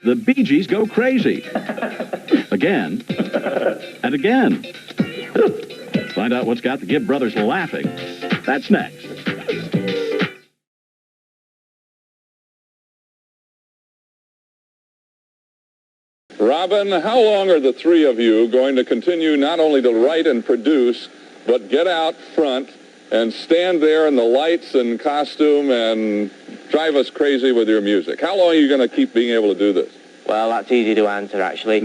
The Bee Gees go crazy. Again and again. Find out what's got the Gibb brothers laughing. That's next. Robin, how long are the three of you going to continue not only to write and produce, but get out front and stand there in the lights and costume and drive us crazy with your music? How long are you going to keep being able to do this? Well, that's easy to answer, actually.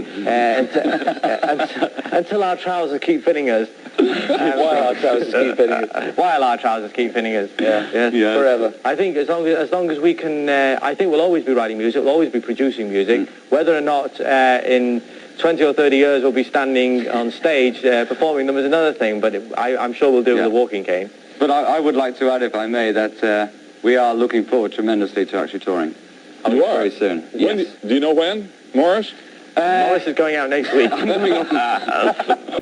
Until our trousers keep fitting us. While our trousers keep fitting us. While our trousers keep fitting us. Yeah. Forever. I think as long as we can, I think we'll always be writing music, we'll always be producing music. Whether or not in 20 or 30 years we'll be standing on stage performing them is another thing, but I'm sure we'll do with a walking cane. But I would like to add, if I may, that we are looking forward tremendously to actually touring. You are? Very soon. When, Yes. do you know when, Morris? Morris is going out next week.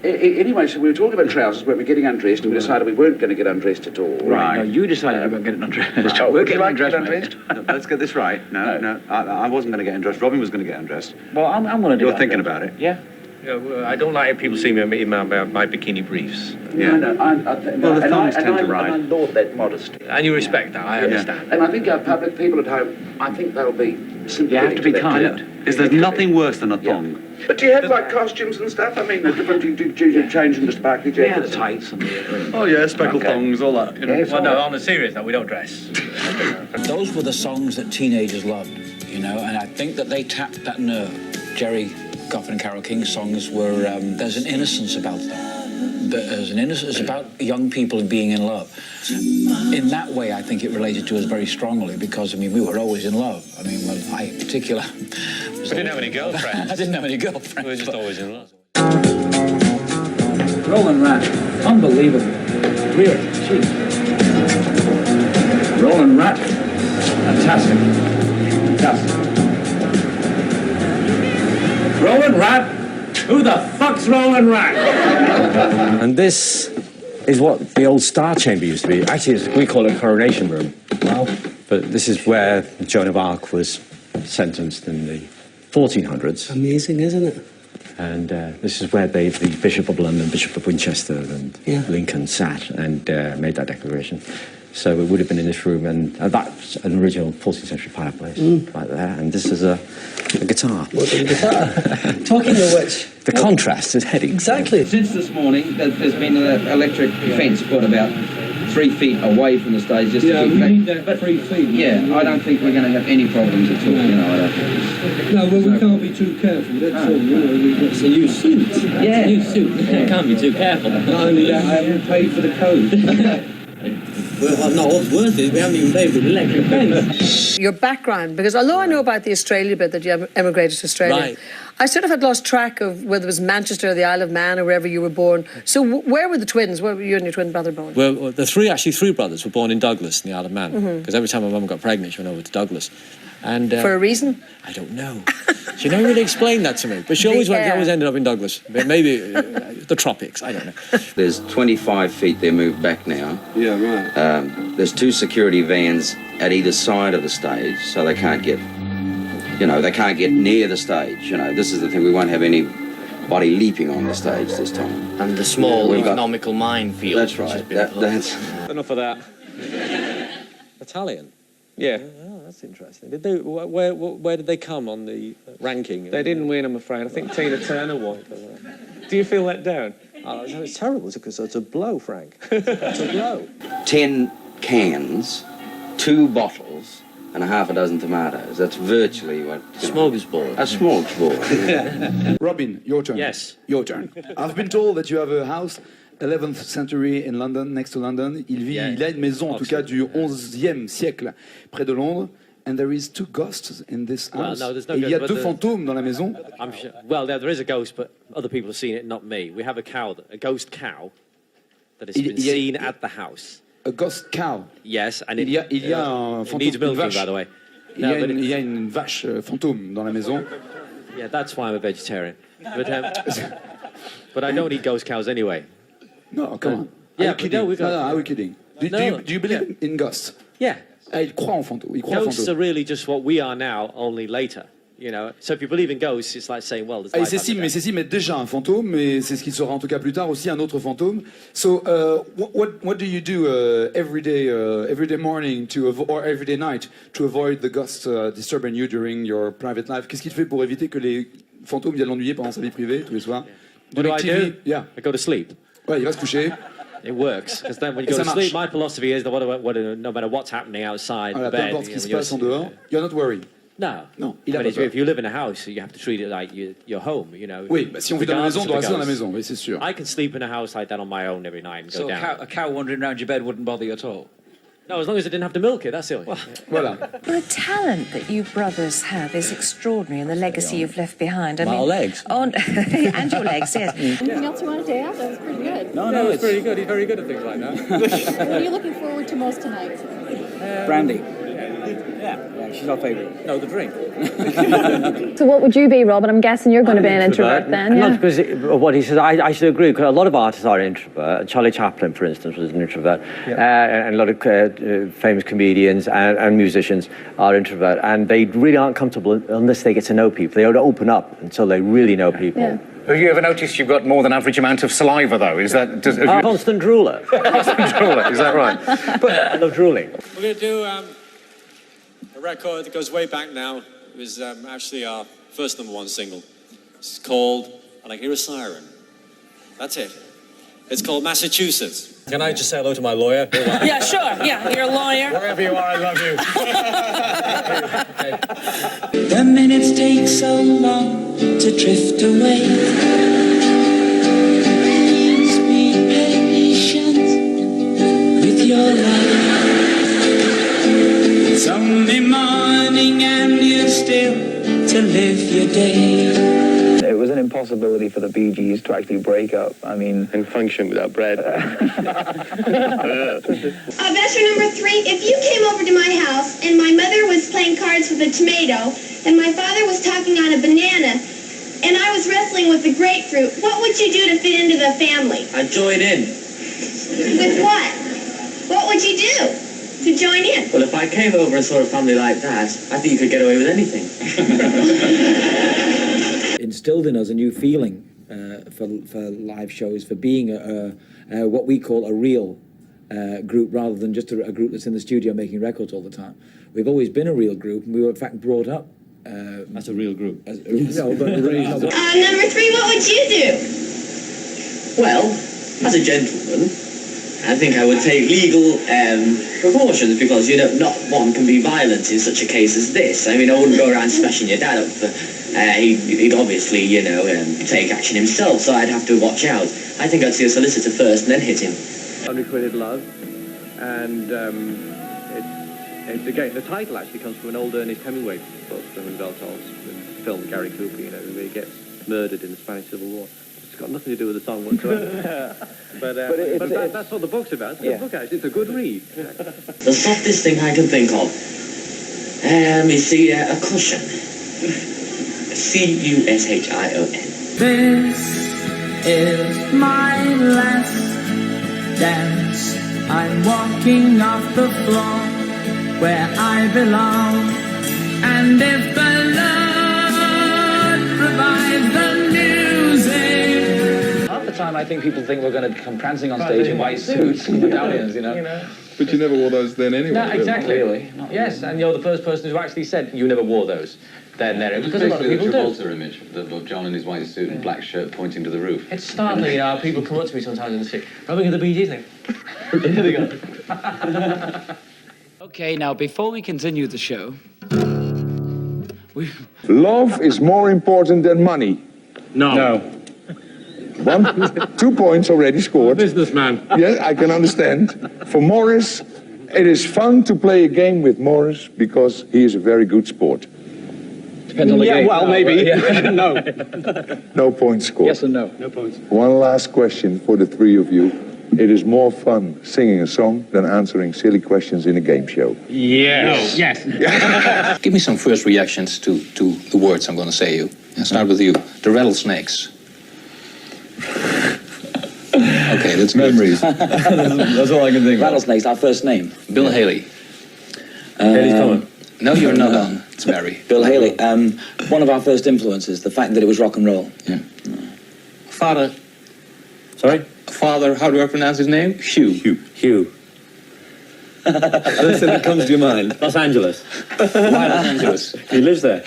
Anyway, so we were talking about trousers, but we were getting undressed, and we decided we weren't going to get undressed at all. Right. No, you decided you weren't getting undressed. Oh, We're would you getting like to undressed, get mate. undressed? Let's get this right. No. I wasn't going to get undressed. Robin was going to get undressed. Well, I'm going to do You're thinking about it. Yeah. I don't like if people see me in my bikini briefs. Yeah. No, Well, the thumbs tend to ride. And I laud that modesty. And you respect that, I understand. And I think our public, people at home, I think they'll be sympathetic. You have to be that. kind. There's nothing worse than a thong. But do you have, like, costumes and stuff? I mean, the different, do you change into sparkly Yeah, the jackets? tights and the... Oh yeah, speckled thongs, all that. You know. Yes, Well, no, on a serious note, we don't dress. Those were the songs that teenagers loved, you know, and I think that they tapped that nerve. Jerry Goffin and Carole King's songs were, there's an innocence about them. There's an innocence about young people being in love. In that way, I think it related to us very strongly because, I mean, we were always in love. I mean, well, I in particular... We didn't have any girlfriends. I didn't have any girlfriends. We were just always in love. Roland Rat, unbelievable. Really, jeez. Roland Rat, fantastic. Roland Rat? Who the fuck's Roland Rat? And this is what the old Star Chamber used to be. Actually, we call it a coronation room. Well, But this is where Joan of Arc was sentenced in the 1400s. Amazing, isn't it? And this is where the Bishop of London, Bishop of Winchester, and Lincoln sat and made that declaration. So it would have been in this room, and that's an original 14th century fireplace right there. And this is a guitar. What's a guitar? Talking of which... The contrast is heady. Exactly. Since this morning, there's been an electric fence put about 3 feet away from the stage. Just to keep we need that 3 feet. Yeah, I don't think we're going to have any problems at all, you know, I don't think. No, well, we can't be too careful, that's all, you know, it's a new suit. Yeah. New suit. Can't be too careful. Not only that, I haven't paid for the code. Well, no, what's worse is we haven't even paid for the electric fence. Your background, because although I know about the Australia bit that you emigrated to Australia, Right. I sort of had lost track of whether it was Manchester or the Isle of Man or wherever you were born. So where were the twins? Where were you and your twin brother born? Well, the three brothers were born in Douglas, in the Isle of Man. Because every time my mum got pregnant, she went over to Douglas. And For a reason? I don't know. She never really explained that to me. But she always ended up in Douglas. Maybe the tropics, I don't know. There's 25 feet they moved back now. Yeah, right. There's 2 security vans at either side of the stage, so they can't get, they can't get near the stage. This is the thing, we won't have anybody leaping on the stage this time. And the small We've got- economical minefield. That's right. That's... Enough of that. Italian? Yeah. Oh, that's interesting. Where did they come on the ranking? They didn't win, I'm afraid. I think Tina Turner won. Do you feel let down? Oh, it's terrible. It's a blow, Frank. It's a blow. 10 cans, 2 bottles, and a half a dozen tomatoes. That's virtually what... Smorgasbord. A smorgasbord. Robin, your turn. Yes. Your turn. I've been told that you have a house 11th century in London, next to London. Il a une maison, en tout cas, du 11e siècle, près de Londres. And there is 2 ghosts in this house. Well, no, there's no Et il y a ghost, 2 fantômes dans la maison. I'm sure, well, there is a ghost, but other people have seen it, not me. We have a ghost cow that has been seen at the house. A ghost cow. Yes, and Il y a un it fantôme, needs une milking, vache. by the way. Il y a une vache fantôme dans la maison. Yeah, that's why I'm a vegetarian. But I don't eat ghost cows anyway. No, come on. Yeah, Are you kidding? we got... No, are we kidding? Do you believe in ghosts? Yeah. Il croit en fantômes. Ghosts are really just what we are now, only later. You know, so if you believe in ghosts, it's like saying, well, there's Et life after death. Cécile est déjà un fantôme, mais c'est ce qui sera en tout cas plus tard aussi un autre fantôme. So, what do you do every day morning or every day night to avoid the ghosts disturbing you during your private life? Qu'est-ce qu'il fait pour éviter que les fantômes viennent l'ennuyer pendant sa vie privée tous les soirs? What do I do? Yeah. I go to sleep. Ouais, il va se coucher. It works, because then when you go to sleep, my philosophy is that no matter what's happening outside the Peu bed, importe ce qui se passe en dehors, you're not worried. No. Il a pas peur. If you live in a house, you have to treat it like your home, you know. Oui, si on vit dans la maison, on doit rester dans la maison, oui, c'est sûr. I can sleep in a house like that on my own every night and go down. So a cow wandering around your bed wouldn't bother you at all? No, as long as I didn't have to milk it, that's it. Voilà. The talent that you brothers have is extraordinary, and the legacy you've left behind. My legs. And your legs, yes. Anything else you want to add? That was pretty good. No, it's pretty good. He's very good at things like that. What are you looking forward to most tonight? Brandy. Yeah, she's our favourite. No, the drink. So what would you be, Robin? I'm guessing you're going to be an introvert then, Not because of what he says. I should agree, because a lot of artists are introvert. Charlie Chaplin, for instance, was an introvert. And a lot of famous comedians and musicians are introvert. And they really aren't comfortable unless they get to know people. They don't open up until they really know people. Yeah. Have you ever noticed you've got more than average amount of saliva, though? Is that... Constant drooler. Constant drooler, is that right? But I love drooling. We're going to do a record that goes way back now. It was actually our first #1 single. It's called And I Hear a Siren. That's it. It's called Massachusetts. Can I just say hello to my lawyer? Yeah, sure. Yeah, you're a lawyer. Wherever you are, I love you. The minutes take so long to drift away. Please be patient with your life. It's only morning and you're still to live your day. It was an impossibility for the Bee Gees to actually break up. I mean... And function without bread. Bachelor number 3, if you came over to my house and my mother was playing cards with a tomato and my father was talking on a banana and I was wrestling with a grapefruit, what would you do to fit into the family? I'd join in. With what? What would you do to join in? Well, if I came over and saw a family like that, I think you could get away with anything. Instilled in us a new feeling for live shows, for being what we call a real group rather than just a group that's in the studio making records all the time. We've always been a real group, and we were in fact brought up as a real group. Number 3, what would you do? Well, as a gentleman, I think I would take legal precautions because, you know, not one can be violent in such a case as this. I mean, I wouldn't go around smashing your dad up. He'd obviously, you know, take action himself, so I'd have to watch out. I think I'd see a solicitor first and then hit him. Unrequited Love, and again, the title actually comes from an old Ernest Hemingway book from Beltol's film, Gary Cooper, you know, where he gets murdered in the Spanish Civil War. It's got nothing to do with the song whatsoever. but that's what the book's about. It's a good book, actually. It's a good read. The softest thing I can think of. You see, a cushion. C-U-S-H-I-O-N. This is my last dance. I'm walking off the floor where I belong. And if the Lord provides the music. Half the time I think people think we're going to come prancing on stage in white suits and medallions, you know. But you never wore those then anyway. No, exactly. Really? Yes, and you're the first person who actually said you never wore those. Then because a lot of people do. Travolta image of John in his white suit and black shirt pointing to the roof. It's startling how people come up to me sometimes in the street. Rubbing at the Bee Gees thing. Here they go. Okay, now before we continue the show, Love is more important than money. No. 2 points already scored. Businessman. Yes, I can understand. For Morris, it is fun to play a game with Morris because he is a very good sport. Depends on the game. Well, maybe. No. No points scored. Yes and no. No points. One last question for the 3 of you. It is more fun singing a song than answering silly questions in a game show. Yes. No. Yes. Give me some first reactions to the words I'm going to say you. I'll start with you. The rattlesnakes. Okay, that's memories. That's all I can think of. Rattlesnakes, our first name. Bill Haley. Haley's coming. No, you're not on. It's Mary. Bill Haley, one of our first influences, the fact that it was rock and roll. Yeah. Father. Sorry? Father, how do I pronounce his name? Hugh. Hugh. First thing that comes to your mind? Los Angeles. Why Los Angeles? He lives there.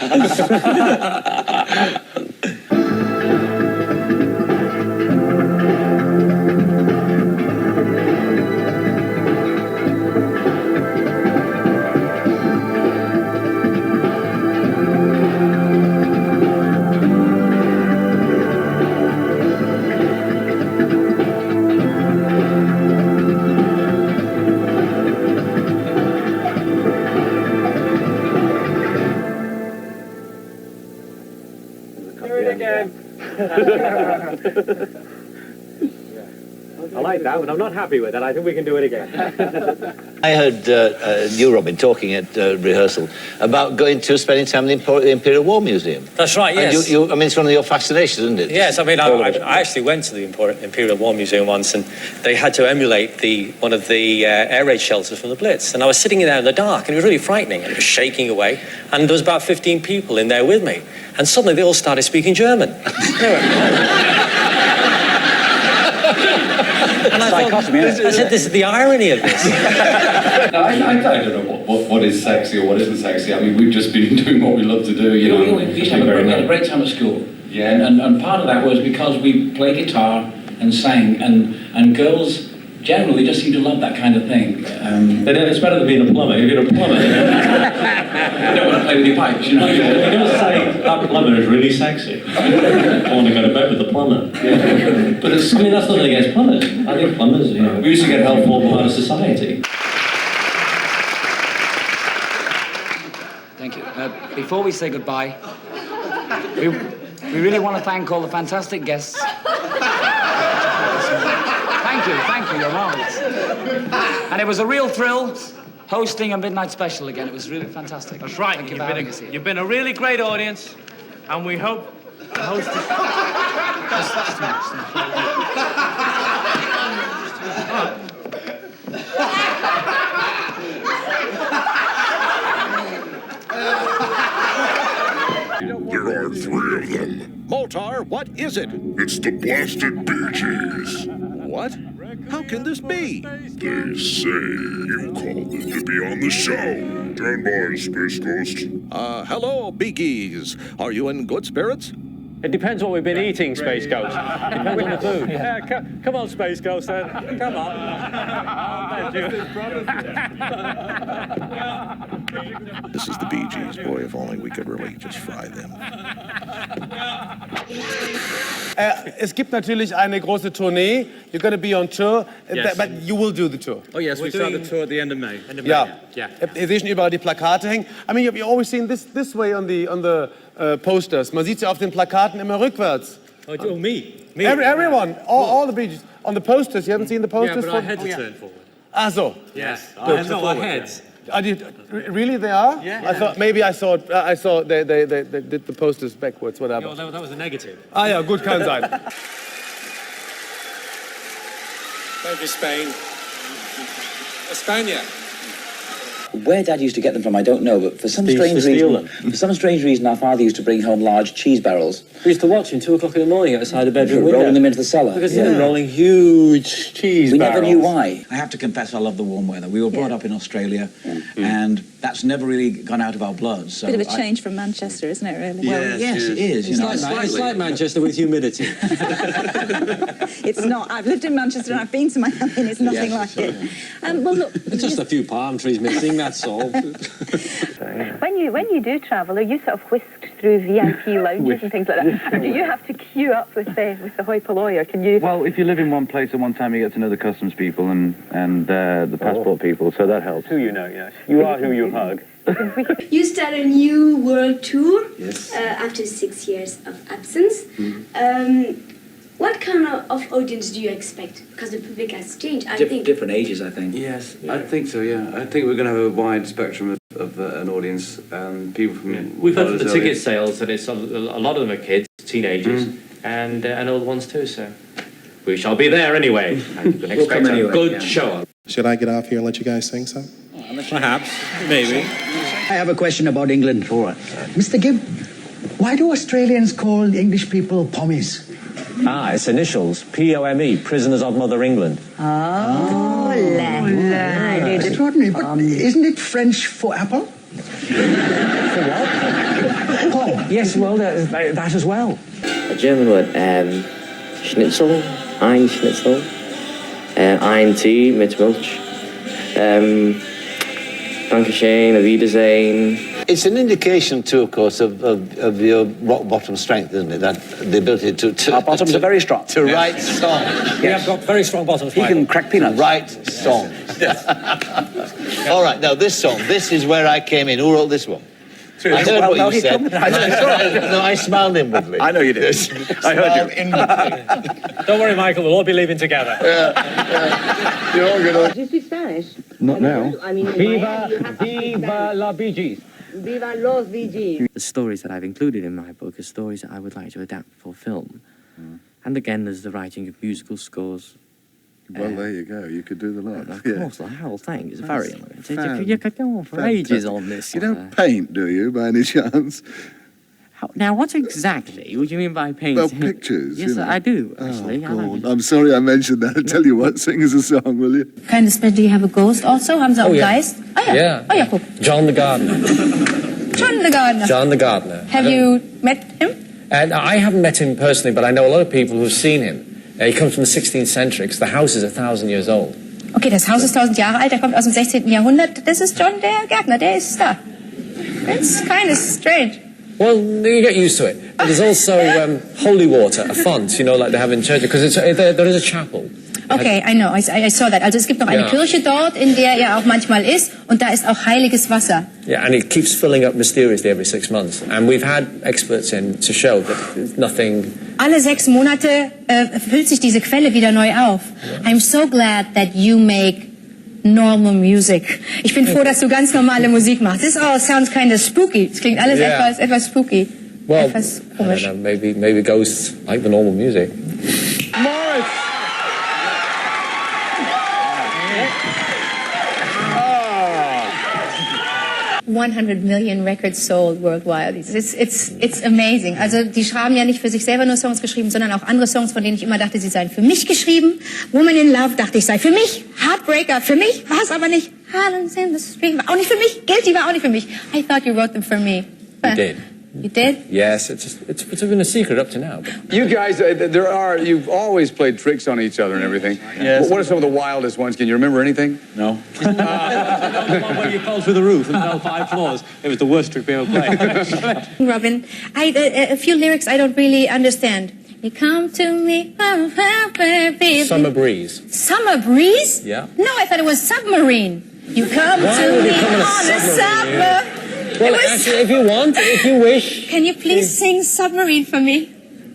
I like that, but I'm not happy with that. I think we can do it again. I heard you, Robin, talking at rehearsal about spending time in the Imperial War Museum. That's right, yes. I mean, it's one of your fascinations, isn't it? Yes, I mean, I actually went to the Imperial War Museum once, and they had to emulate one of the air raid shelters from the Blitz. And I was sitting there in the dark, and it was really frightening. And it was shaking away, and there was about 15 people in there with me. And suddenly they all started speaking German. And I said, this is the irony of this. No, I don't know what is sexy or what isn't sexy. I mean, we've just been doing what we love to do, you know. We used to have a great time at school. Yeah. And part of that was because we played guitar and sang, and girls generally just seem to love that kind of thing. It's better than being a plumber. If you're a plumber, you don't want to play with your pipes, you know. You don't say that plumber is really sexy. I want to go to bed with the plumber. Yeah. But that's nothing against plumbers. I think plumbers, we used to get help for part of society. Thank you. Before we say goodbye, we really want to thank all the fantastic guests. Thank you, you're marvelous. And it was a real thrill hosting a midnight special again. It was really fantastic. That's right. Thank you for having us here. You've been a really great audience, and we hope to host There are 3 of them. Moltar, what is it? It's the blasted Bee Gees. What? How can this be? They say you called them to be on the show. Stand by, Space Ghost. Hello, Bee Gees. Are you in good spirits? It depends what we've been eating, Space Ghost. Depends on the food. Yeah, come on, Space Ghost, then. Come on. This is the Bee Gees. Boy, if only we could really just fry them. Es gibt natürlich eine große Tournee. You're going to be on tour, Yes. but you will do the tour. Oh yes, we start the tour at the end of May. Ja. Ihr seht schon überall die Plakate hängen. I mean, you've always seen this way on the posters. Man sieht sie auf den Plakaten immer rückwärts. Oh, me. Everyone, all the Bee Gees. On the posters, you haven't seen the posters? Yeah, but our heads are turned forward. Ah, so. Yes. Good. No, our heads. Really, they are? Yeah. I thought maybe I saw they did the posters backwards, whatever. Yeah, well, that was a negative. Ah ja, gut, kann sein. Thank you, Spain. España. Where Dad used to get them from, I don't know, but for some strange reason, our father used to bring home large cheese barrels. We used to watch him 2 o'clock in the morning outside the bedroom window. Rolling them into the cellar. Because they were rolling huge cheese We barrels. never knew why. I have to confess, I love the warm weather. We were brought up in Australia, and that's never really gone out of our blood. So Bit of a change from Manchester, isn't it, really? Yes, it is. It's like Manchester with humidity. It's not. I've lived in Manchester and I've been to Miami and it's nothing like it. Well, look... It's just a few palm trees missing, that's all. When you do travel, are you sort of whisked through VIP lounges and things like that? Or do you have to queue up with the hoi polloi, or can you... Well, if you live in one place at one time, you get to know the customs people and the passport people, so that helps. Who you know, yes. You are who you hug. You start a new world tour Yes. after 6 years of absence. What kind of audience do you expect? Because the public has changed, I think. Different ages, I think. Yes, I think so, yeah. I think we're going to have a wide spectrum of an audience, people from... We've heard from the ticket sales that it's a lot of them are kids, teenagers, and old ones too, so we shall be there anyway. And you can expect a good show. Should I get off here and let you guys sing some? Perhaps, maybe. I have a question about England. All right. Mr. Gibb, why do Australians call the English people pommies? Ah, it's initials. P-O-M-E, Prisoners of Mother England. Oh, extraordinary. But isn't it French for apple? For what? Pom. Yes, well, that as well. A German word, Schnitzel, ein Schnitzel, ein Tee mit Milch, Dankeschön, auf Wiedersehen. It's an indication, too, of course, of your rock bottom strength, isn't it? That the ability to Our bottoms are very strong. To write songs. We have got very strong bottoms. He can crack peanuts. To write songs. All right, now this song. This is where I came in. Who wrote this one? I heard what you said. No, I smiled inwardly. I know you did. I heard you. Don't worry, Michael. We'll all be leaving together. You're all good. Do you speak Spanish? Not now. I mean, Viva la Bee Gees. Viva los VG. The stories that I've included in my book are stories that I would like to adapt for film. And again, there's the writing of musical scores. Well, there you go. You could do the lot. Of course, the whole thing is very limited. You could go on for ages on this. You don't paint, do you, by any chance? Now, what exactly would you mean by painting? Well, pictures. Yes, you know. I do, actually. Oh, God. I'm sorry I mentioned that. I'll tell you what, sing us a song, will you? Kind of special. Do you have a ghost also? Haben Sie auch Geist? Ah, ja. Oh, ja, guck. John the Gardener. John the Gardener. John the Gardener. Have you met him? And I haven't met him personally, but I know a lot of people who've seen him. He comes from the 16th century, because the house is 1,000 years old. Okay, das Haus ist 1000 Jahre alt, er kommt aus dem 16. Jahrhundert. Das ist John der Gärtner, der ist da. It's kind of strange. Well, you get used to it. But there's also holy water, a font, you know, like they have in church, because there is a chapel. Okay, I know, I saw that. Also es gibt noch eine Kirche dort, in der er auch manchmal ist, und da ist auch heiliges Wasser. Yeah, and it keeps filling up mysteriously every 6 months. And we've had experts in to show that there's nothing... Alle 6 Monate füllt sich diese Quelle wieder neu auf. I'm so glad that you make normal music. Ich bin froh, dass du ganz normale Musik machst. This all sounds kind of spooky. Es klingt alles etwas spooky. Well, etwas I don't know, maybe ghosts like the normal music. Morris! 100 million records sold worldwide. It's amazing. Also die haben ja nicht für sich selber nur Songs geschrieben, sondern auch andere Songs, von denen ich immer dachte, sie seien für mich geschrieben. Woman in Love dachte ich sei für mich. Heartbreaker für mich, war es aber nicht. Highlands in the Stream war auch nicht für mich. Guilty war auch nicht für mich. I thought you wrote them for me. You did. You did? Yes, it's been a secret up to now. But... You guys, you've always played tricks on each other and everything. Yes. What are some of the wildest ones? Can you remember anything? No. The one where you fell through the roof and fell 5 floors. It was the worst trick we ever played. Robin, a few lyrics I don't really understand. You come to me, baby. Summer breeze. Summer breeze? Yeah. No, I thought it was submarine. You come to me on a summer. Well, actually, if you want, if you wish. Can you please sing Submarine for me?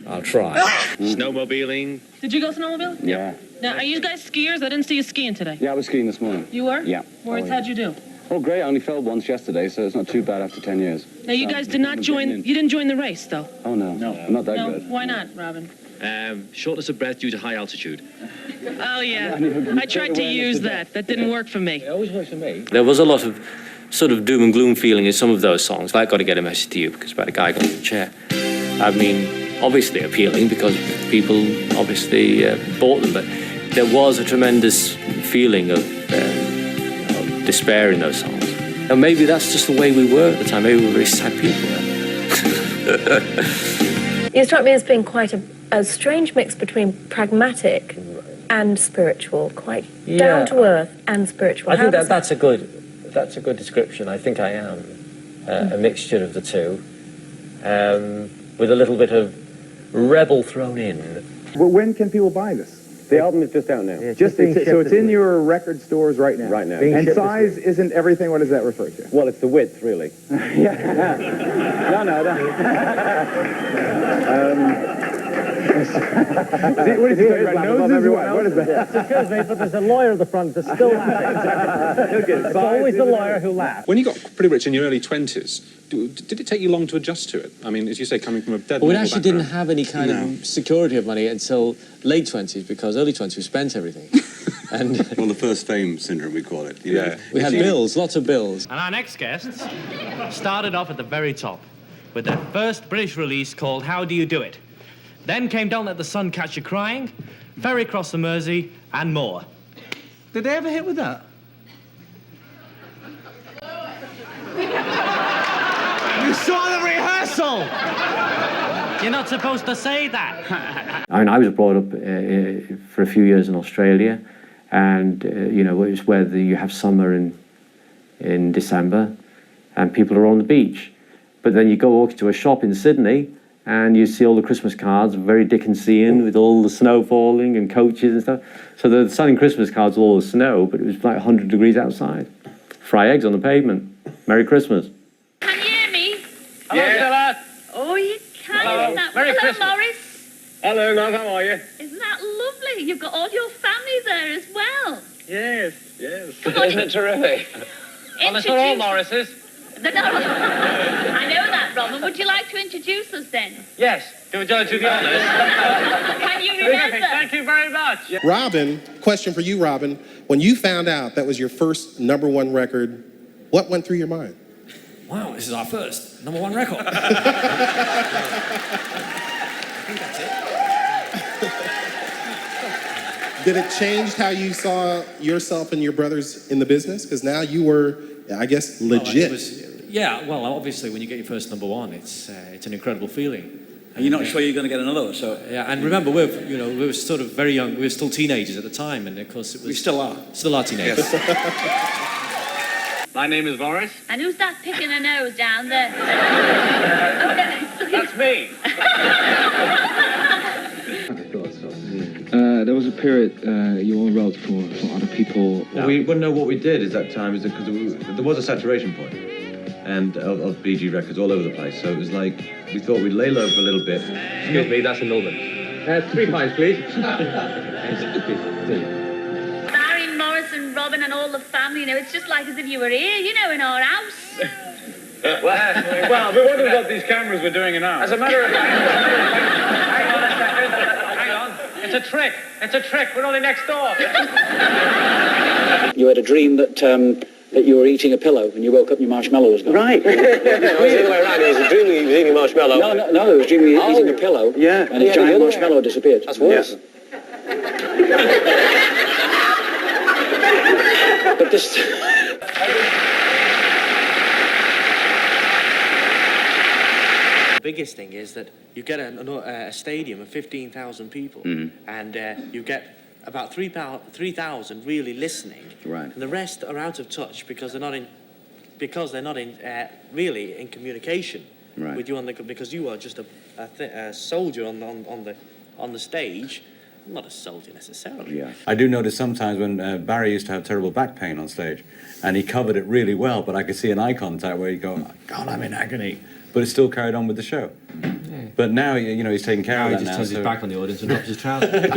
I'll try. Snowmobiling. Did you go snowmobiling? Yeah. Now, are you guys skiers? I didn't see you skiing today. Yeah, I was skiing this morning. You were? Yeah. How'd you do? Oh, great. I only fell once yesterday, so it's not too bad after 10 years. Now, you guys did not join. You didn't join the race, though. Oh, no. I'm not that good. Why not, Robin? Shortness of breath due to high altitude. Oh, yeah. I tried to use that. That didn't work for me. It always works for me. There was a lot of sort of doom and gloom feeling in some of those songs, like Gotta Get a Message to You, because about a guy going in a chair. I mean, obviously appealing because people obviously bought them, but there was a tremendous feeling of despair in those songs. And maybe that's just the way we were at the time. Maybe we were very sad people. You struck me as being quite a strange mix between pragmatic and spiritual, quite down to earth and spiritual. I think that's a good description. I think I am a mixture of the two, with a little bit of rebel thrown in. Well, when can people buy this? The album is just out now. So it's in your record stores right now? Right now. And size isn't everything? What does that refer to? Well, it's the width, really. No. What is he talking about? Noses? What is that? Excuse me, but there's a lawyer at the front that's still laughing. It's always the lawyer who laughs. When you got pretty rich in your early 20s, did it take you long to adjust to it? I mean, as you say, coming from a dead Well, we normal actually background. didn't have any kind of security of money until late 20s, because early 20s we spent everything. And well, the first fame syndrome, we call it. You know. We had bills, lots of bills. And our next guests started off at the very top with their first British release called How Do You Do It? Then came Don't Let the Sun Catch You Crying, Ferry Across the Mersey, and more. Did they ever hit with that? You saw the rehearsal! You're not supposed to say that. I mean, I was brought up for a few years in Australia, and you know, it's where you have summer in December, and people are on the beach. But then you go walk to a shop in Sydney, and you see all the Christmas cards, very Dickensian, with all the snow falling and coaches and stuff. So they're selling Christmas cards with all the snow, but it was like 100 degrees outside. Fry eggs on the pavement. Merry Christmas. Can you hear me? Hello, Stella. Oh, you can. Hello. Isn't that... Merry Hello, Christmas. Morris. Hello, love, how are you? Isn't that lovely? You've got all your family there as well. Yes. Come on, Isn't it terrific? Well, it's not all Morrises. I know that, Robin. Would you like to introduce us then? Yes. Do you want to do the honours? Can you remember? Thank you very much. Robin, question for you, Robin. When you found out that was your first #1 record, what went through your mind? Wow, this is our first #1 record. I think that's it. Did it change how you saw yourself and your brothers in the business? Because now you were, I guess, legit. Yeah, well, obviously, when you get your first #1, it's an incredible feeling. And you're not sure you're going to get another one, so... Yeah, and remember, we were sort of very young. We were still teenagers at the time, and of course it was... We still are. Still are teenagers. Yes. My name is Morris. And who's that picking a nose down there? That's me. There was a period you all wrote for other people. Well, we wouldn't know what we did at that time, because there was a saturation point and of BG records all over the place. So it was like we thought we'd lay low for a little bit. Excuse me, that's a Norman. 3 pints, please. Barry, Morris and Robin and all the family, it's just like as if you were here, in our house. Well, we wondered what these cameras were doing in ours. As a matter of fact... Hang on a second. Hang on. It's a trick. We're only next door. You had a dream that you were eating a pillow and you woke up and your marshmallow was gone. Right. No, it was the other way around. It was a dream that he was eating a marshmallow. No, it was a dream you were eating a pillow. Yeah. And a giant marshmallow disappeared. That's worse. Yeah. But this... The biggest thing is that you get a stadium of 15,000 people, and you get about 3,000 really listening, right? And the rest are out of touch because they're not really in communication with you because you are just a soldier on the stage. Not a soldier necessarily. Yeah. I do notice sometimes when Barry used to have terrible back pain on stage, and he covered it really well, but I could see an eye contact where he'd go, God, I'm in agony. But it still carried on with the show. Yeah. But now, he's taking care of that now. He just turns his back on the audience and drops his trousers. It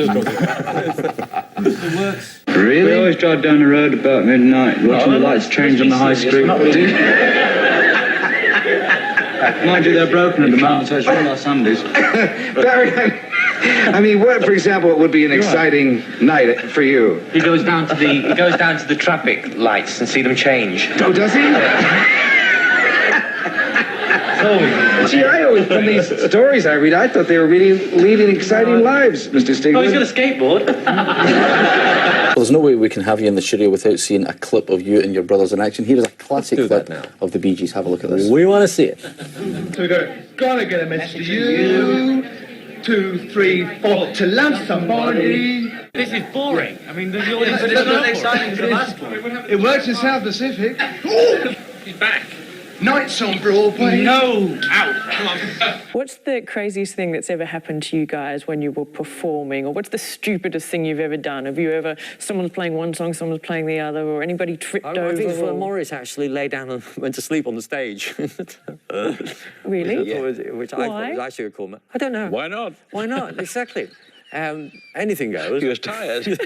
works. Really? We always drive down the road about midnight, watching the lights change on the high street. Mind you, they're broken at the moment, so it's all our Sundays. Barry, I mean, what, for example, would be an exciting night for you? He goes down to the traffic lights and see them change. Oh, does he? Gee, from these stories I read, I thought they were really leading exciting lives, Mr. Stigler. Oh, he's got a skateboard. Well, there's no way we can have you in the studio without seeing a clip of you and your brothers in action. Here is a classic clip of the Bee Gees. Have a look at this. We want to see it. So we gotta get a message to you. 2, 3, 4, to love somebody. This is boring. I mean, the audience is not exciting as the last one. It works in South Pacific. He's back. Nights on Broadway. No! Out! Come on. What's the craziest thing that's ever happened to you guys when you were performing? Or what's the stupidest thing you've ever done? Have you ever, someone's playing one song, someone's playing the other, or anybody tripped over? I think Morris actually lay down and went to sleep on the stage. Really? Which I thought was actually a cool man. I don't know. Why not? Why not? Exactly. Anything goes. He was tired. It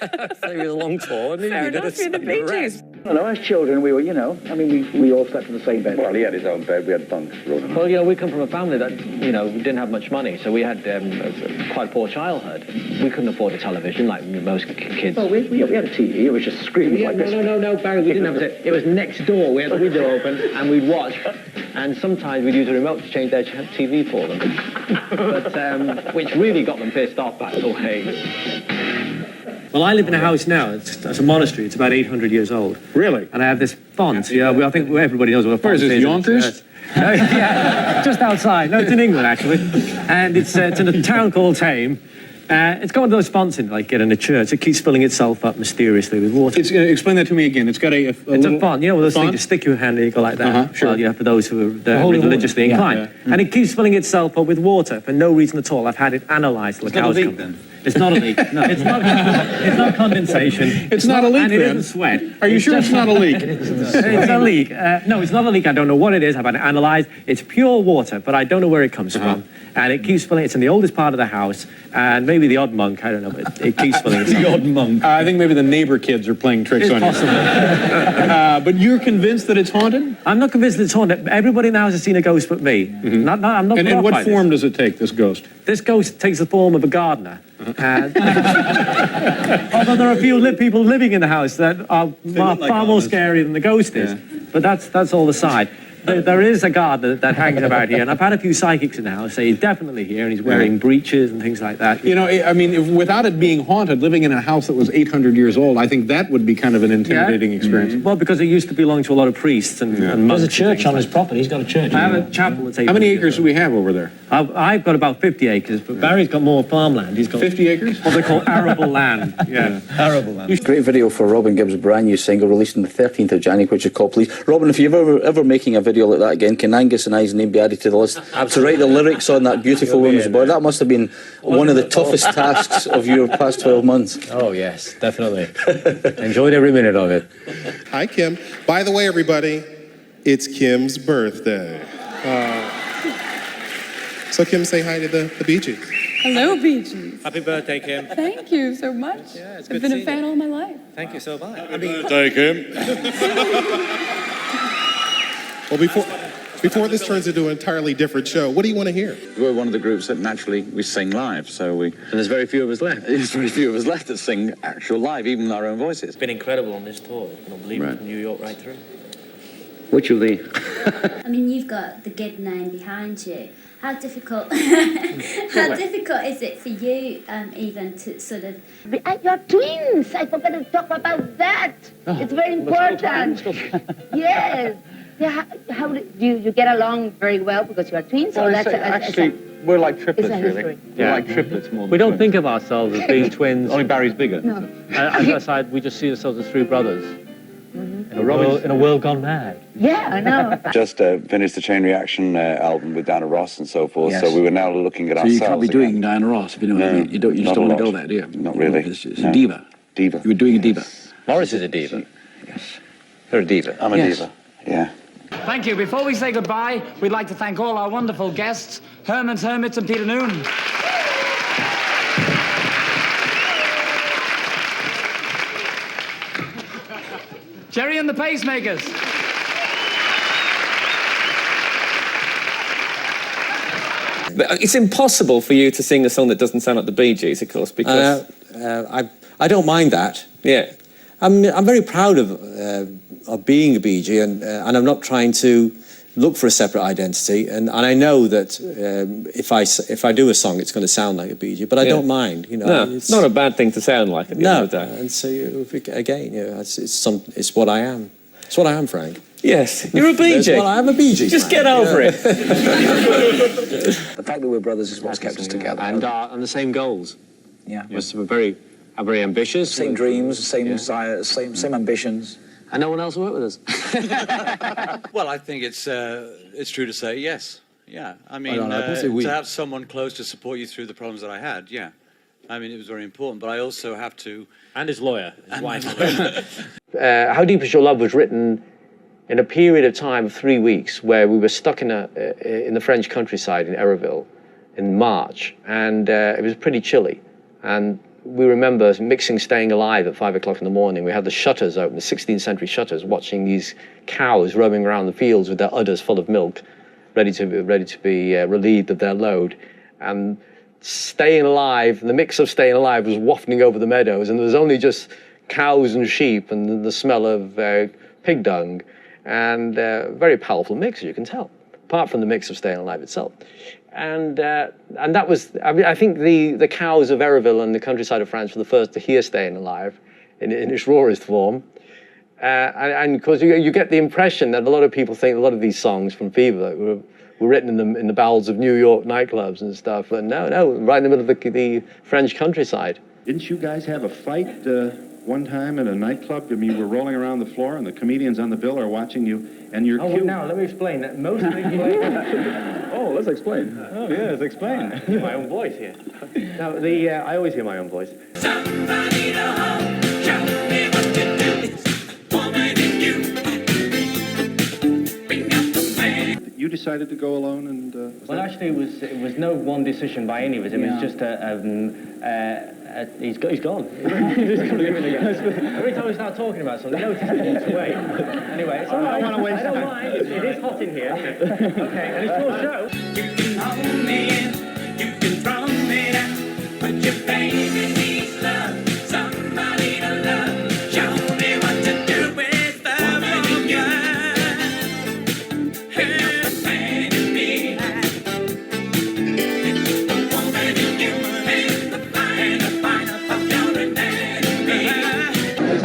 was a long tour. Fair enough, you're the Bee Gees. Well, no, as children, we were, you know, I mean, we all slept in the same bed. Well, he had his own bed, we had bunk, Ronan. Well, you know, we come from a family that, you know, didn't have much money, so we had quite a poor childhood. We couldn't afford a television like most kids. Well, we had a TV, it was just screaming like this. No, Barry, we didn't have it. It was next door. We had the window open, and we'd watch. And sometimes we'd use a remote to change their TV for them. But, which really got them pissed off, by the way. Well, I live in a house now. It's a monastery. It's about 800 years old. Really? And I have this font. Yeah, I think everybody knows what a font is. Where is this, Yonkers? Yeah, just outside. No, it's in England, actually. And it's in a town called Tame. It's got one of those fonts in, like in a church. It keeps filling itself up mysteriously with water. Explain that to me again. It's got a it's a font. You know, those things you stick your hand and you go like that. Sure. Well, you know, for those who are religiously inclined. And it keeps filling itself up with water for no reason at all. I've had it analysed. It's not a leak, then? It's not a leak. No, it's not condensation. It's not a leak, and then? it isn't sweat. Are you sure it's not a leak? It's a leak. No, it's not a leak. I don't know what it is. I've had it analysed. It's pure water, but I don't know where it comes from. And it keeps filling. It's in the oldest part of the house, and maybe the odd monk. I don't know, but it keeps filling. The odd monk. I think maybe the neighbor kids are playing tricks on possible. you. But you're convinced that it's haunted? I'm not convinced that it's haunted. Everybody in the house has seen a ghost but me. I'm not. And in what form does it take, this ghost? This ghost takes the form of a gardener. Although there are a few people living in the house that are far more scary than the ghost is. But that's all aside. There is a gardener that hangs about here, and I've had a few psychics in the house say he's definitely here, and he's wearing breeches and things like that. You know, I mean, without it being haunted, living in a house that was 800 years old, I think that would be kind of an intimidating experience. Well, because it used to belong to a lot of priests and monks. There's a church on his property. He's got a church. I have a chapel that's 800 How many years acres do we have over there? I've got about 50 acres, but Barry's got more farmland. He's got 50 acres? What they call arable land. Yeah, arable land. Great video for Robin Gibb's brand new single released on the 13th of January, which is called Please. Robin, if you're ever making a video like that again, can Angus and I's name be added to the list to write the lyrics on that beautiful woman's body? That must have been one of the toughest tasks of your past 12 months. Oh, yes, definitely. Enjoyed every minute of it. Hi, Kim. By the way, everybody, it's Kim's birthday. So, Kim, say hi to the Bee Gees. Hello, Bee Gees. Happy birthday, Kim. Thank you so much. Yeah, it's I've good been a fan all my life. Thank you so much. Birthday, Kim. Well, before this turns into an entirely different show, what do you want to hear? We're one of the groups that naturally we sing live, so we... And there's very few of us left. There's very few of us left that sing actual live, even our own voices. It's been incredible on this tour. I don't believe it, from New York right through. Which of the... I mean, you've got the Gibb name behind you. How difficult is it for you even to sort of... You're twins! I forgot to talk about that. It's very important. Yes. Yeah, how do you get along very well because you are twins? Well, actually, we're like triplets, really. We're like triplets more than We don't twins. think of ourselves as being twins. Only Barry's bigger. No. Aside, we just see ourselves as three brothers. In a world gone mad. Yeah, I know. Just finished the Chain Reaction album with Diana Ross and so forth, so we were now looking at So ourselves. you can't be doing Diana Ross if you know what I mean. You just not don't a want to lot. go there, do you? Not really. It's a diva. Diva. You were doing a diva. Morris is a diva. Yes. You're a diva. I'm a diva. Yeah. Thank you. Before we say goodbye, we'd like to thank all our wonderful guests, Herman's Hermits and Peter Noon. Jerry and the Pacemakers. It's impossible for you to sing a song that doesn't sound like the Bee Gees, of course, because... I don't mind that. Yeah. I'm very proud of being a Bee Gee, and I'm not trying to look for a separate identity. And I know that if I do a song, it's going to sound like a Bee Gee, but I don't mind. You know, no, it's not a bad thing to sound like. At the end of the day. And so again, you know, it's what I am. It's what I am, Frank. Yes, you're a Bee Gee. Well, I am a Bee Gee. Just Frank. get over it. The fact that we're brothers is what's kept us together. And the same goals. Yeah. We're very ambitious. Same dreams, same desires, same ambitions. And no one else will work with us. Well, I think it's true to say yes. Yeah, I mean, to have someone close to support you through the problems that I had, yeah. I mean, it was very important, but I also have to... And his lawyer, his wife. How Deep Is Your Love was written in a period of time of 3 weeks where we were stuck in the French countryside in Ereville in March, and it was pretty chilly. And we remember mixing Staying Alive at 5 o'clock in the morning. We had the shutters open, the 16th century shutters, watching these cows roaming around the fields with their udders full of milk, ready to be relieved of their load. And Staying Alive, the mix of Staying Alive was wafting over the meadows, and there was only just cows and sheep and the smell of pig dung, and very powerful mix, as you can tell, apart from the mix of Staying Alive itself. And that was, I think the cows of Eresville and the countryside of France were the first to hear Staying Alive in its rawest form. And of course, you get the impression that a lot of people think a lot of these songs from Fever were written in the bowels of New York nightclubs and stuff. But no, right in the middle of the French countryside. Didn't you guys have a fight one time in a nightclub? I mean, you were rolling around the floor and the comedians on the bill are watching you and you're cute. Now, let me explain that. Most of the... Oh, let's explain. Oh, yeah, let's explain. I hear my own voice here. Now, I always hear my own voice. Somebody to hold, show me what to do. It's woman in you. Bring out the man. You decided to go alone and... Well, actually, it was no one decision by any of us. It was just he's gone. Every time we start talking about something, notice he walks away. Anyway, it's all right. I don't want to waste time. I don't mind. It is hot in here. Okay, and it's your show. You can hold me in, you can throw me down, but your baby needs love, somebody to love. Show me what to do with the woman you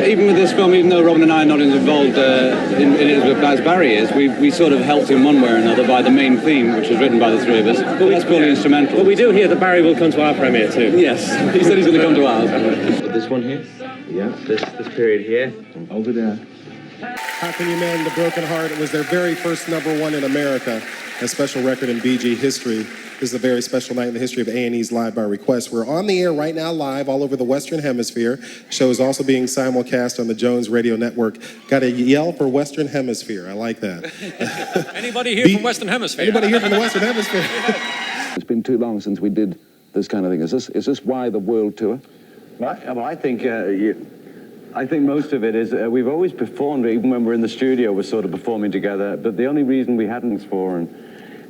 Even with this film, even though Robin and I are not involved in it as Barry is, we sort of helped in one way or another by the main theme, which was written by the three of us. But that's purely instrumental. But we do hear that Barry will come to our premiere too. Yes, he said he's going to come to ours. This one here? Yeah, this period here. Over there. How Can You Mend the Broken Heart? It was their very first #1 in America, a special record in Bee Gee history. This is a very special night in the history of A&E's Live by Request. We're on the air right now, live all over the Western Hemisphere. Show is also being simulcast on the Jones Radio Network. Got to yell for Western Hemisphere. I like that. Anybody here from Western Hemisphere? Anybody here from the Western Hemisphere? It's been too long since we did this kind of thing. Is this why the world tour? Well, I think most of it is we've always performed, even when we're in the studio, we're sort of performing together. But the only reason we hadn't for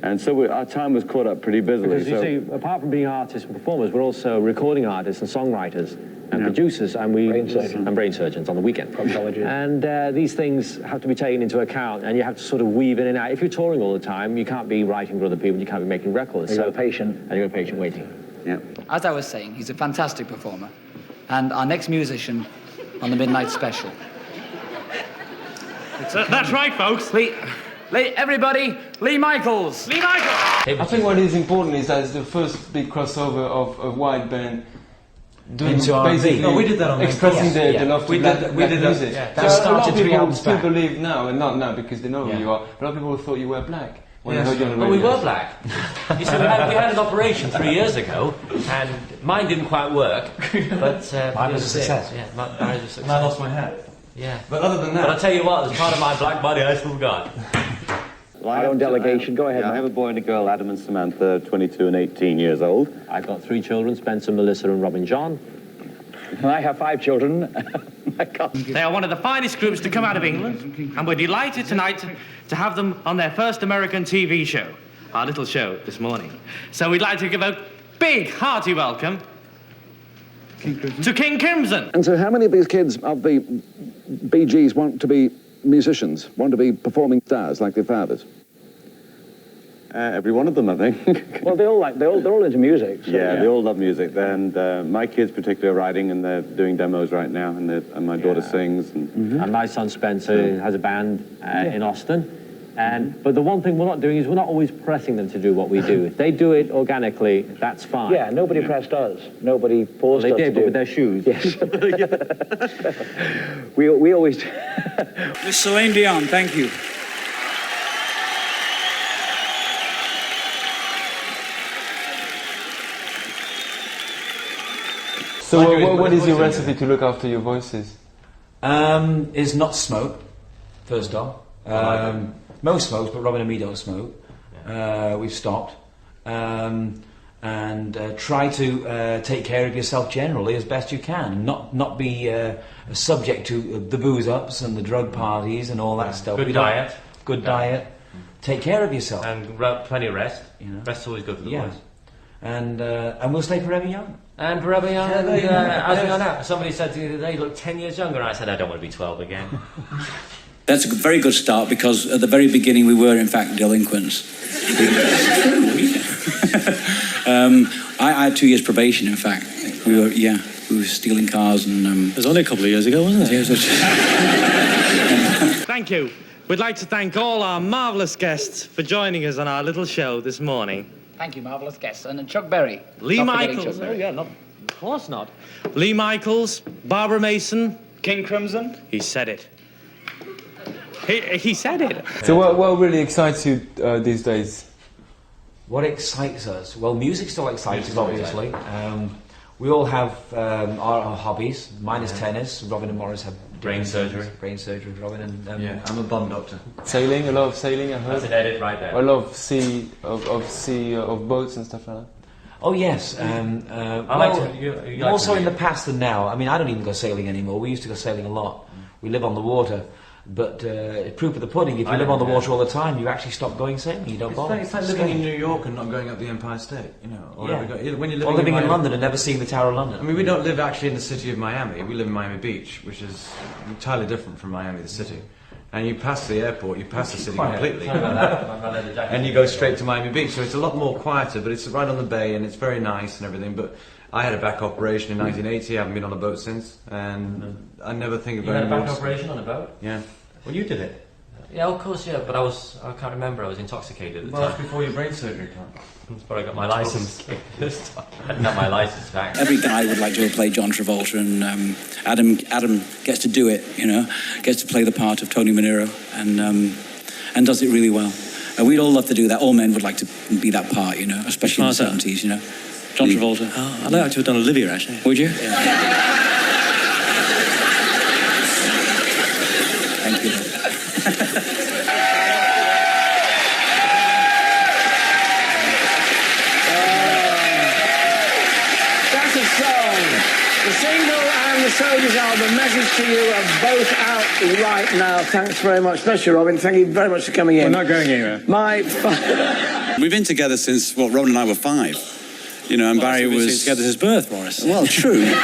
and so our time was caught up pretty busily. Because you see, apart from being artists and performers, we're also recording artists and songwriters and producers, and brain surgeons on the weekend. And these things have to be taken into account, and you have to sort of weave in and out. If you're touring all the time, you can't be writing for other people, you can't be making records. You're patient. And you're patient waiting. Yeah. As I was saying, he's a fantastic performer, and our next musician on the Midnight Special. That's right, folks. Everybody, Lee Michaels. Lee Michaels. I think what is important is that it's the first big crossover of a white band doing basically we did that on expressing the love to black music. Yeah. That started 3 albums back. People believe now, and not now because they know who you are, but a lot of people thought you were black. Well, we were black. You see, we had an operation 3 years ago, and mine didn't quite work, but mine was a success. Yeah, mine was a success. And I lost my hat. Yeah. But other than that... But I tell you what, there's part of my black body I still got. My own delegation, go ahead. Yeah, I have a boy and a girl, Adam and Samantha, 22 and 18 years old. I've got 3 children, Spencer, Melissa and Robin John. And I have 5 children. They are one of the finest groups to come out of England, and we're delighted tonight to have them on their first American TV show, our little show this morning. So we'd like to give a big, hearty welcome to King Crimson. And so how many of these kids of the Bee Gees want to be musicians, want to be performing stars like their fathers? Every one of them, I think. Well, they're all into music. So, yeah, they all love music. And my kids particularly are writing, and they're doing demos right now, and my daughter sings. And my son Spencer has a band in Austin. But the one thing we're not doing is we're not always pressing them to do what we do. If they do it organically, that's fine. Yeah, nobody pressed us. Nobody forced us to do. They did, but with their shoes. Yes. we always... Miss Celine Dion, thank you. So what is your recipe to look after your voices? Is not smoke, first off. Mo smokes, but Robin and me don't smoke. We've stopped. and try to take care of yourself generally as best you can. Not be subject to the booze-ups and the drug parties and all that stuff. Good diet. Good diet. Take care of yourself. And plenty of rest. You know. Rest's always good for the boys. And we'll stay forever young. And forever young. As we are now. Somebody said to me the other day, you look 10 years younger. And I said, I don't want to be 12 again. That's a very good start, because at the very beginning we were in fact delinquents. I had 2 years probation, in fact. We were stealing cars and... It was only a couple of years ago, wasn't it? Thank you. We'd like to thank all our marvellous guests for joining us on our little show this morning. Thank you, marvellous guests. And Chuck Berry. Lee Michaels. Oh, yeah, of course not. Lee Michaels, Barbara Mason. King Crimson. He said it. He said it. So what really excites you these days? What excites us? Well, music still excites us, obviously. We all have our hobbies. Mine is tennis. Robin and Morris have brain surgery. Brain surgery, Robin and... I'm a bum doctor. Sailing, a lot of sailing, I heard. That's an edit right there. A lot of boats and stuff like that. Oh yes, more so in the past than now. I mean, I don't even go sailing anymore. We used to go sailing a lot. We live on the water. But proof of the pudding, if you live on the water all the time, you actually stop going sailing. You don't bother. It's like living in New York and not going up the Empire State, you know. Or when you're living in London and never seeing the Tower of London. I mean, we don't live actually in the city of Miami. We live in Miami Beach, which is entirely different from Miami, the city. And you pass the airport, you pass the city completely. And you go straight to Miami Beach. So it's a lot more quieter, but it's right on the bay and it's very nice and everything. But I had a back operation in 1980. I haven't been on a boat since. And I never think about it. You had a back operation on a boat? Yeah. Well, you did it. Yeah, of course, yeah. But I can't remember. I was intoxicated at the time. time. That's before your brain surgery time. But I got my license. Not my license back. Every guy would like to have played John Travolta, and Adam gets to do it, you know, gets to play the part of Tony Manero, and does it really well. We'd all love to do that. All men would like to be that part, you know, especially in the 70s, you know. John Travolta. Oh, I'd like to have done Olivia, actually. Would you? Yeah. Thank you. That's a song. The single and the Soldiers album, Message to You, are both out right now. Thanks very much. Bless you, Robin. Thank you very much for coming in. We're not going anywhere. We've been together since, Robin and I were 5. You know, and Barry was... Been together since birth, Morris. Well, true. For the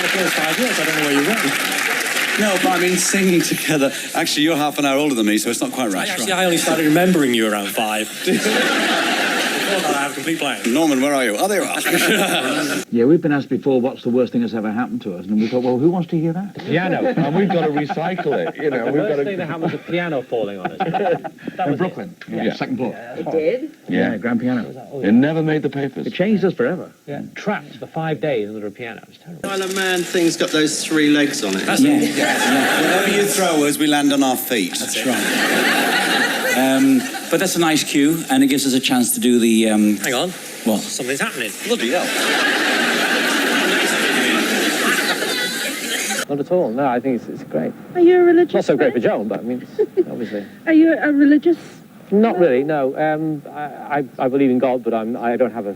first 5 years, I don't know where you went. No, but I mean, singing together. Actually, you're half an hour older than me, so it's not quite right. I only started remembering you around 5. Before that, I have a complete blank. Norman, where are you? Oh, there you are. Yeah, we've been asked before what's the worst thing that's ever happened to us, and we thought, well, who wants to hear that? Piano, and we've got to recycle it, you know. The worst thing that happened was a piano falling on us. In Brooklyn, second floor. It did? Yeah, grand piano. It never made the papers. It changed us forever. Yeah. Trapped for 5 days under a piano. It was terrible. Isle of Man thing's got those 3 legs on it. That's Whenever you throw us, we land on our feet. That's right. But that's a nice cue, and it gives us a chance to do the... Hang on. What? Something's happening. Bloody hell. Not at all. No, I think it's great. Are you a religious Not so great for man? Joan, but I mean, obviously. Are you a religious? Not really, no. I believe in God, but I don't have a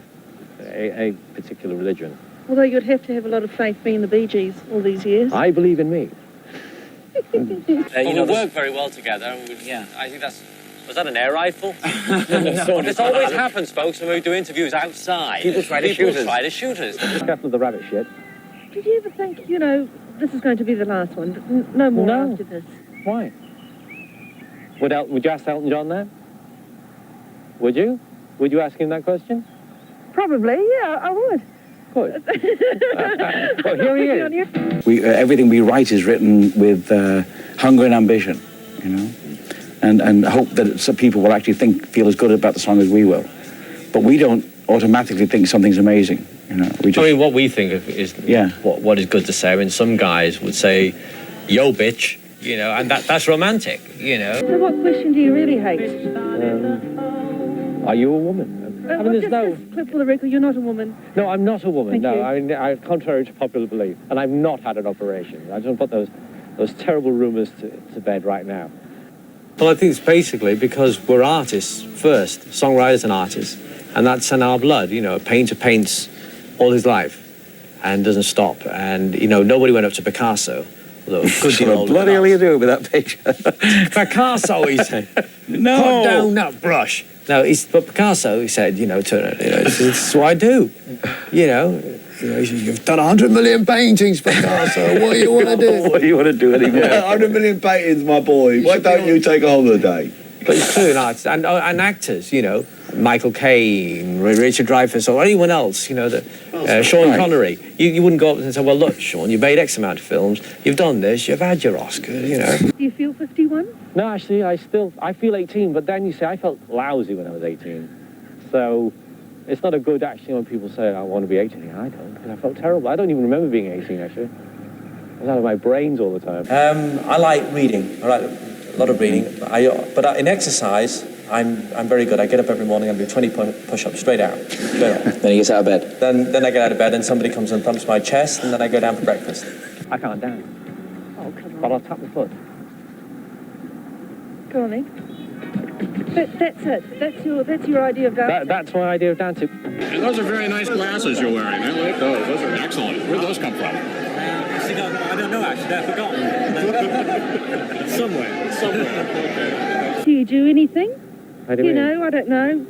particular religion. Although you'd have to have a lot of faith being the Bee Gees all these years. I believe in me. We work very well together. I think that's... Was that an air rifle? This always happens, folks, when we do interviews outside. People try to shoot us. Be careful of the rabbit shit. Did you ever think, this is going to be the last one, but no more after this? Why? Would you ask Elton John that? Would you? Would you ask him that question? Probably, yeah, I would. Good. Well, here he is. Everything we write is written with hunger and ambition, you know, and hope that some people will actually feel as good about the song as we will. But we don't automatically think something's amazing, you know. I mean, what we think of is what is good to say. I mean, some guys would say, yo, bitch, you know, and that's romantic, you know. So what question do you really hate? Are you a woman? I mean, there's no... Clip for the record, you're not a woman. No, I'm not a woman. Thank you. I mean, contrary to popular belief, and I've not had an operation. I just put those terrible rumours to bed right now. Well, I think it's basically because we're artists first, songwriters and artists, And that's in our blood, you know. A painter paints all his life and doesn't stop. And, you know, nobody went up to Picasso. Although a good deal What older bloody than hell are you doing with that picture? Picasso, he said. No. Put down that brush. No, but Picasso, he said, you know, Turner, you know, it's what I do. You know, you've done 100 million paintings, Picasso. What do you want to do? What do you want to do anymore? 100 million paintings, my boy. Why don't you take a holiday? But it's true, and actors, you know, Michael Caine, Richard Dreyfuss, or anyone else, you know, Sean Connery. You wouldn't go up and say, well, look, Sean, you made X amount of films, you've done this, you've had your Oscar, you know. Do you feel 51? No, actually, I feel 18, but then you say I felt lousy when I was 18. So it's not a good, actually, when people say, I want to be 18. I don't, because I felt terrible. I don't even remember being 18, actually. I was out of my brains all the time. I like reading. I like a lot of reading. But in exercise, I'm very good. I get up every morning and do 20 push-ups straight out. Then he gets out of bed. Then I get out of bed and somebody comes and thumps my chest and then I go down for breakfast. I can't dance. Oh, come on. But I'll tap my foot. Go on then. But that's it. That's your idea of dancing. That's my idea of dancing. And those are very nice glasses you're wearing. I like those. Those are excellent. Where'd those come from? I don't know, actually. They're forgotten. Somewhere. Okay. Do you do anything? I do know, I don't know.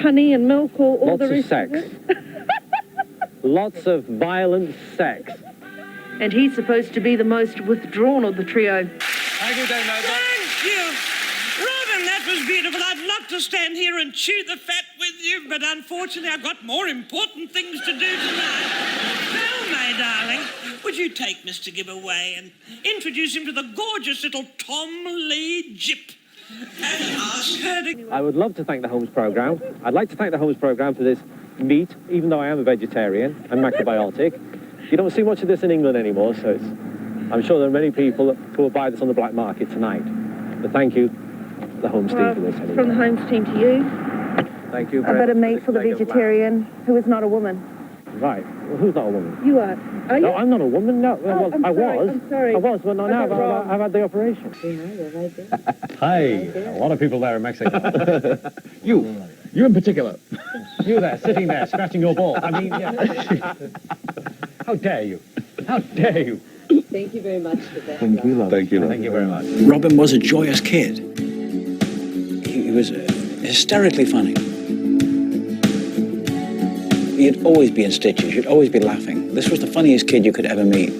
Honey and milk or all the rest of sex. Lots of violent sex. And he's supposed to be the most withdrawn of the trio. Thank you. Robin, that was beautiful. I'd love to stand here and chew the fat with you, but unfortunately I've got more important things to do tonight. Now, my darling, would you take Mr. Gibb away and introduce him to the gorgeous little Tom Lee Jip? And ask her to... I would love to thank the Holmes Programme. I'd like to thank the Holmes Programme for this meat, even though I am a vegetarian and macrobiotic. You don't see much of this in England anymore, so I'm sure there are many people who will buy this on the black market tonight. But thank you, the Holmes team, for this. Anyway. From the Holmes team to you. Thank you. A bit of meat for the vegetarian who is not a woman. Right. Well, who's not a woman? You are. Are you? No, I'm not a woman. No. Well, I'm sorry. was. I'm sorry. I was, but not now. I've had the operation. Hi. A lot of people there in Mexico. You in particular. You there, sitting there, scratching your ball. I mean, yeah. How dare you? How dare you? Thank you very much for that. Thank you, love. Thank you very much. Robin was a joyous kid. He was hysterically funny. He'd always be in stitches. You'd always be laughing. This was the funniest kid you could ever meet.